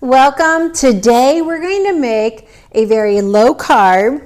Welcome. Today we're going to make a very low carb,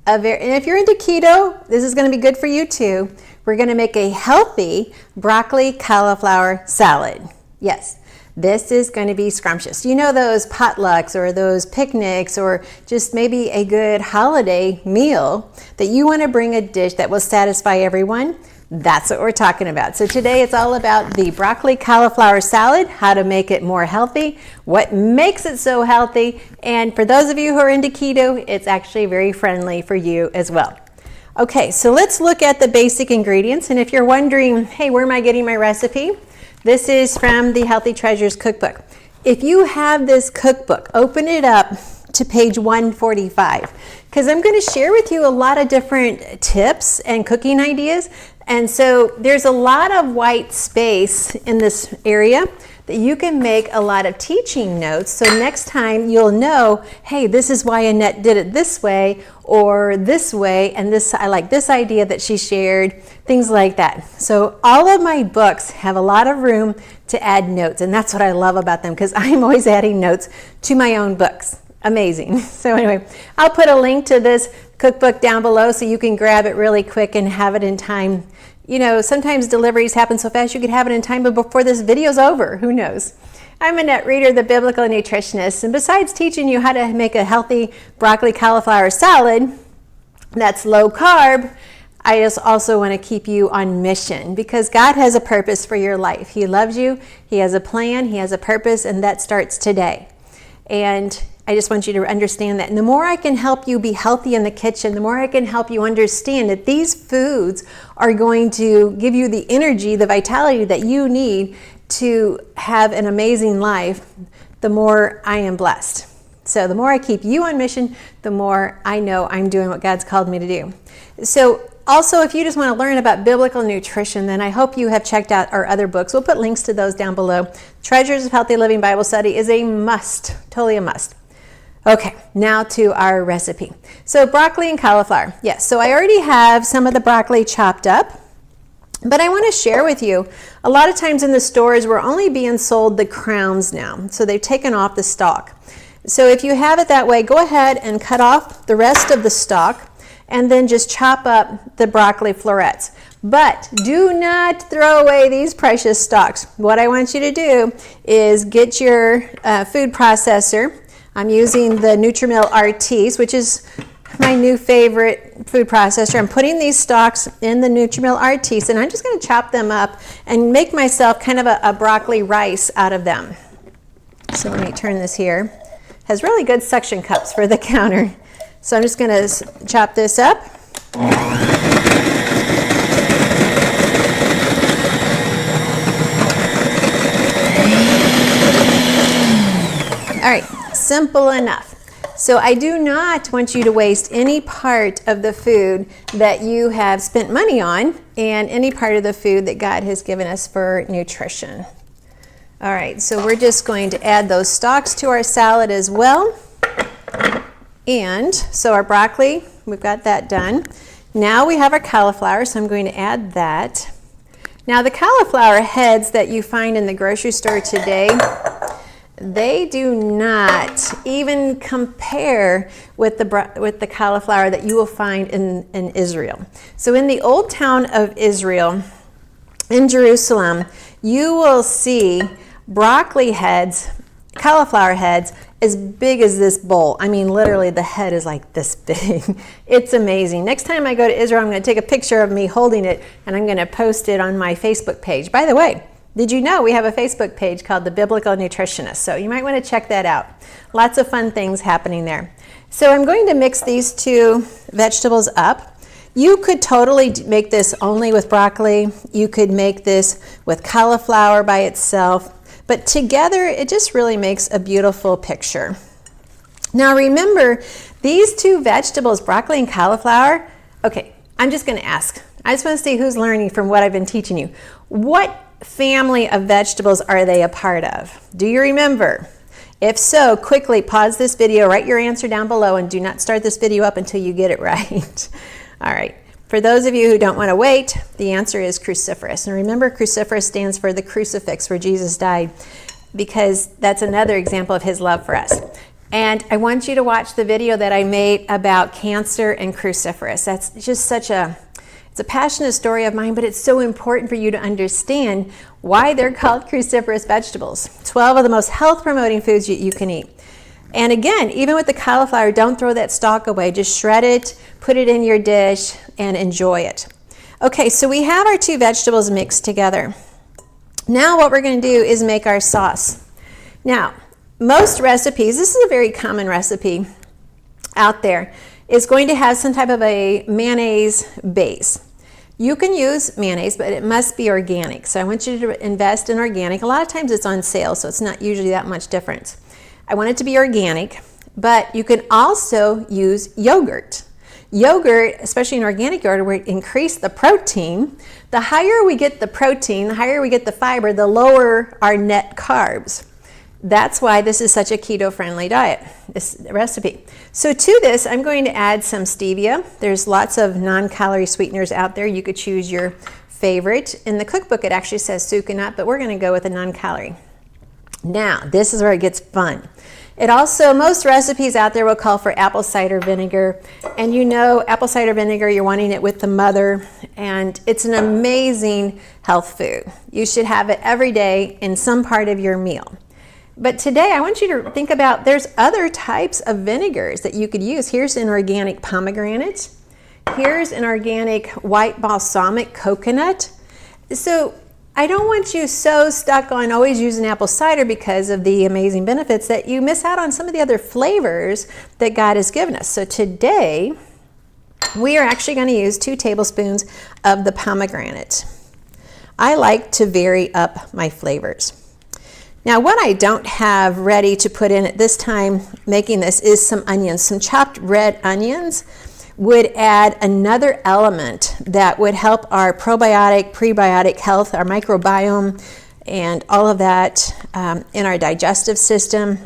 and if you're into keto, this is going to be good for you too. We're going to make a healthy broccoli cauliflower salad. Yes, this is going to be scrumptious. You know those potlucks or those picnics or just maybe a good holiday meal that you want to bring a dish that will satisfy everyone? That's what we're talking about. So today it's all about the broccoli cauliflower salad, how to make it more healthy, what makes it so healthy, and for those of you who are into keto, it's actually very friendly for you as well. Okay, so let's look at the basic ingredients, and if you're wondering, hey, where am I getting my recipe? This is from the Healthy Treasures cookbook. If you have this cookbook, open it up to page 145, because I'm going to share with you a lot of different tips and cooking ideas. And so there's a lot of white space in this area that you can make a lot of teaching notes. So next time you'll know, hey, this is why Annette did it this way or this way, and this, I like this idea that she shared, things like that. So all of my books have a lot of room to add notes, and that's what I love about them, because I'm always adding notes to my own books. Amazing. So anyway, I'll put a link to this cookbook down below so you can grab it really quick and have it in time. You know, sometimes deliveries happen so fast you could have it in time, but before this video's over, who knows? I'm Annette Reeder, the biblical nutritionist, and besides teaching you how to make a healthy broccoli cauliflower salad that's low carb, I just also want to keep you on mission, because God has a purpose for your life. He loves you, He has a plan, He has a purpose, and that starts today. And I just want you to understand that. And the more I can help you be healthy in the kitchen, the more I can help you understand that these foods are going to give you the energy, the vitality that you need to have an amazing life, the more I am blessed. So the more I keep you on mission, the more I know I'm doing what God's called me to do. So also, if you just want to learn about biblical nutrition, then I hope you have checked out our other books. We'll put links to those down below. Treasures of Healthy Living Bible Study is a must, totally a must. Okay, now to our recipe. So broccoli and cauliflower. Yes, so I already have some of the broccoli chopped up, but I want to share with you, a lot of times in the stores, we're only being sold the crowns now. So they've taken off the stalk. So if you have it that way, go ahead and cut off the rest of the stalk and then just chop up the broccoli florets. But do not throw away these precious stalks. What I want you to do is get your food processor. I'm using the Nutrimil-RTs, which is my new favorite food processor. I'm putting these stalks in the Nutrimil-RTs, and I'm just going to chop them up and make myself kind of a broccoli rice out of them. So let me turn this here. It has really good suction cups for the counter. So I'm just going to chop this up. All right, simple enough. So I do not want you to waste any part of the food that you have spent money on and any part of the food that God has given us for nutrition. All right, so we're just going to add those stalks to our salad as well. And so our broccoli, we've got that done. Now we have our cauliflower, so I'm going to add that. Now the cauliflower heads that you find in the grocery store today, they do not even compare with the cauliflower that you will find in Israel. So in the old town of Israel, in Jerusalem, you will see broccoli heads, cauliflower heads, as big as this bowl. I mean, literally the head is like this big. It's amazing. Next time I go to Israel, I'm going to take a picture of me holding it, and I'm going to post it on my Facebook page. By the way, did you know we have a Facebook page called The Biblical Nutritionist? So you might want to check that out. Lots of fun things happening there. So I'm going to mix these two vegetables up. You could totally make this only with broccoli. You could make this with cauliflower by itself. But together, it just really makes a beautiful picture. Now remember, these two vegetables, broccoli and cauliflower, okay, I'm just going to ask. I just want to see who's learning from what I've been teaching you. What family of vegetables are they a part of? Do you remember? If so, quickly pause this video, write your answer down below, and do not start this video up until you get it right. All right. For those of you who don't want to wait, the answer is cruciferous. And remember, cruciferous stands for the crucifix where Jesus died. because that's another example of his love for us. And I want you to watch the video that I made about cancer and cruciferous. That's just it's a passionate story of mine, but it's so important for you to understand why they're called cruciferous vegetables. 12 of the most health-promoting foods you can eat. And again, even with the cauliflower, don't throw that stalk away. Just shred it, put it in your dish, and enjoy it. Okay, so we have our two vegetables mixed together. Now what we're going to do is make our sauce. Now, most recipes, this is a very common recipe out there, is going to have some type of a mayonnaise base. You can use mayonnaise, but it must be organic. So I want you to invest in organic. A lot of times it's on sale, so it's not usually that much difference. I want it to be organic, but you can also use yogurt. Yogurt, especially in organic yogurt, will increase the protein. The higher we get the protein, the higher we get the fiber, the lower our net carbs. That's why this is such a keto-friendly diet, this recipe. So to this, I'm going to add some stevia. There's lots of non-calorie sweeteners out there. You could choose your favorite. In the cookbook, it actually says sucanut, but we're going to go with a non-calorie. Now, this is where it gets fun. It also, most recipes out there will call for apple cider vinegar. And you know, apple cider vinegar, you're wanting it with the mother, and it's an amazing health food. You should have it every day in some part of your meal. But today I want you to think about, there's other types of vinegars that you could use. Here's an organic pomegranate. Here's an organic white balsamic coconut. So I don't want you so stuck on always using apple cider because of the amazing benefits that you miss out on some of the other flavors that God has given us. So today we are actually going to use 2 tablespoons of the pomegranate. I like to vary up my flavors. Now, what I don't have ready to put in at this time making this is some onions. Some chopped red onions would add another element that would help our probiotic, prebiotic health, our microbiome, and all of that in our digestive system.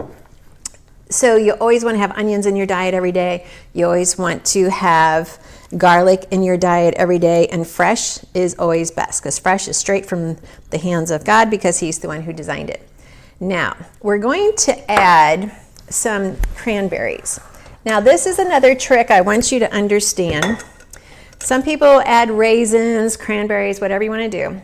So you always want to have onions in your diet every day. You always want to have garlic in your diet every day, and fresh is always best because fresh is straight from the hands of God because He's the one who designed it. Now, we're going to add some cranberries. Now, this is another trick I want you to understand. Some people add raisins, cranberries, whatever you want to do.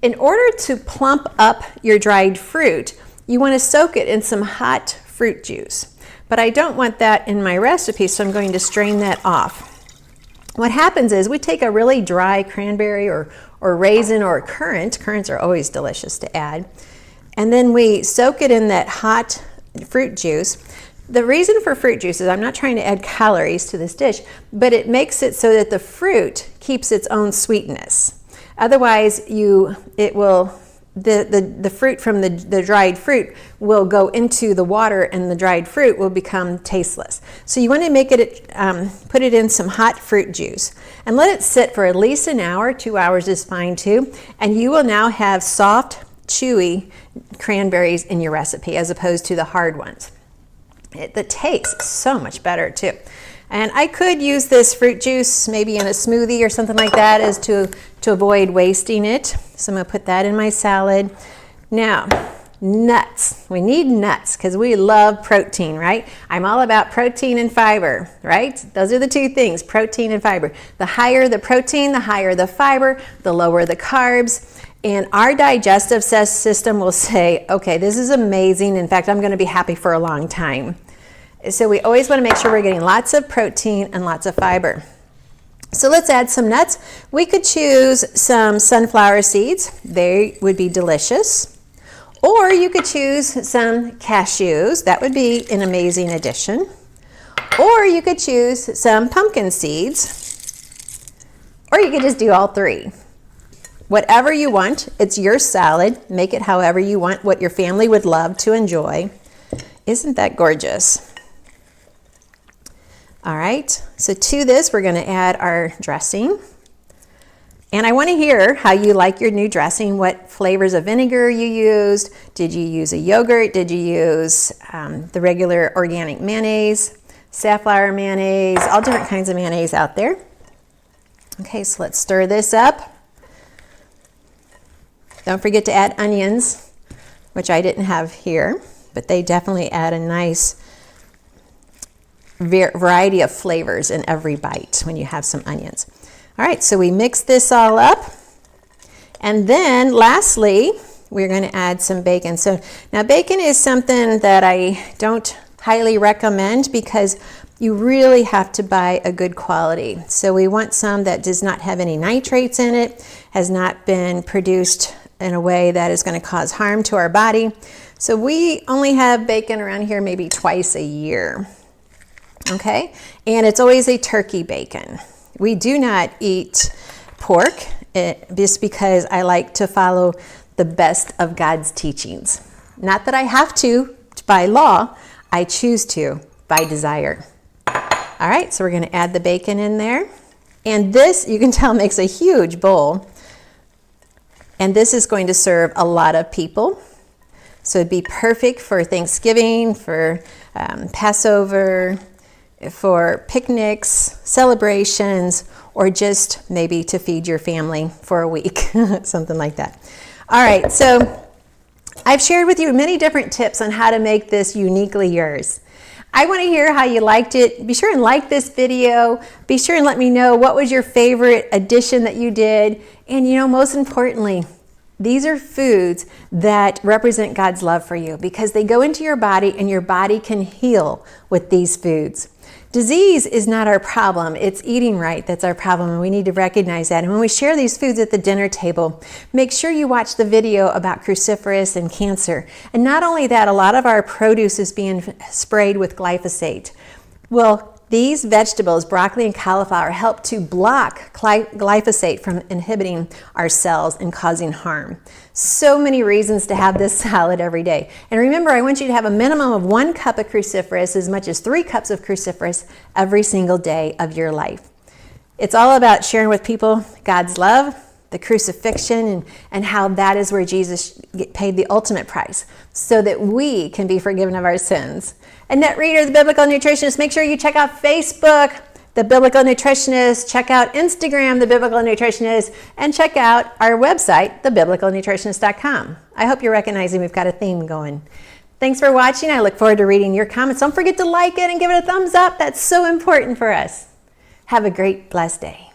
In order to plump up your dried fruit, you want to soak it in some hot fruit juice. But I don't want that in my recipe, so I'm going to strain that off. What happens is we take a really dry cranberry or raisin or currant. Currants are always delicious to add. And then we soak it in that hot fruit juice. The reason for fruit juice is I'm not trying to add calories to this dish, but it makes it so that the fruit keeps its own sweetness. Otherwise, the fruit from the dried fruit will go into the water and the dried fruit will become tasteless. So you want to make it, put it in some hot fruit juice and let it sit for at least an hour. 2 hours is fine too. And you will now have soft, chewy cranberries in your recipe as opposed to the hard ones. The taste is so much better too. And I could use this fruit juice maybe in a smoothie or something like that as to avoid wasting it. So I'm going to put that in my salad. Now, nuts. We need nuts because we love protein, right? I'm all about protein and fiber, right? Those are the 2 things, protein and fiber. The higher the protein, the higher the fiber, the lower the carbs. And our digestive system will say, okay, this is amazing. In fact, I'm going to be happy for a long time. So we always want to make sure we're getting lots of protein and lots of fiber. So let's add some nuts. We could choose some sunflower seeds. They would be delicious. Or you could choose some cashews. That would be an amazing addition. Or you could choose some pumpkin seeds. Or you could just do all 3. Whatever you want, it's your salad. Make it however you want, what your family would love to enjoy. Isn't that gorgeous? All right, so to this, we're going to add our dressing. And I want to hear how you like your new dressing, what flavors of vinegar you used. Did you use a yogurt? Did you use the regular organic mayonnaise, safflower mayonnaise, all different kinds of mayonnaise out there. Okay, so let's stir this up. Don't forget to add onions. which I didn't have here, but they definitely add a nice variety of flavors in every bite when you have some onions. All right, so we mix this all up. And then lastly, we're going to add some bacon. So now bacon is something that I don't highly recommend because you really have to buy a good quality. So we want some that does not have any nitrates in it, has not been produced in a way that is going to cause harm to our body. So we only have bacon around here maybe twice a year. Okay, and it's always a turkey bacon. We do not eat pork just because I like to follow the best of God's teachings. Not that I have to by law, I choose to by desire. All right, so we're going to add the bacon in there. And this, you can tell, makes a huge bowl. And this is going to serve a lot of people. So it'd be perfect for Thanksgiving, for Passover, for picnics, celebrations, or just maybe to feed your family for a week, something like that. All right, so I've shared with you many different tips on how to make this uniquely yours. I want to hear how you liked it. Be sure and like this video. Be sure and let me know what was your favorite addition that you did. And most importantly, these are foods that represent God's love for you because they go into your body and your body can heal with these foods. Disease is not our problem. It's eating right that's our problem, and we need to recognize that. And when we share these foods at the dinner table, make sure you watch the video about cruciferous and cancer. And not only that, a lot of our produce is being sprayed with glyphosate. Well, these vegetables, broccoli and cauliflower, help to block glyphosate from inhibiting our cells and causing harm. So many reasons to have this salad every day. And remember, I want you to have a minimum of 1 cup of cruciferous, as much as 3 cups of cruciferous every single day of your life. It's all about sharing with people God's love, the crucifixion, and how that is where Jesus paid the ultimate price so that we can be forgiven of our sins. Annette Reeder, the Biblical Nutritionist. Make sure you check out Facebook, The Biblical Nutritionist. Check out Instagram, The Biblical Nutritionist. And check out our website, thebiblicalnutritionist.com. I hope you're recognizing we've got a theme going. Thanks for watching. I look forward to reading your comments. Don't forget to like it and give it a thumbs up. That's so important for us. Have a great, blessed day.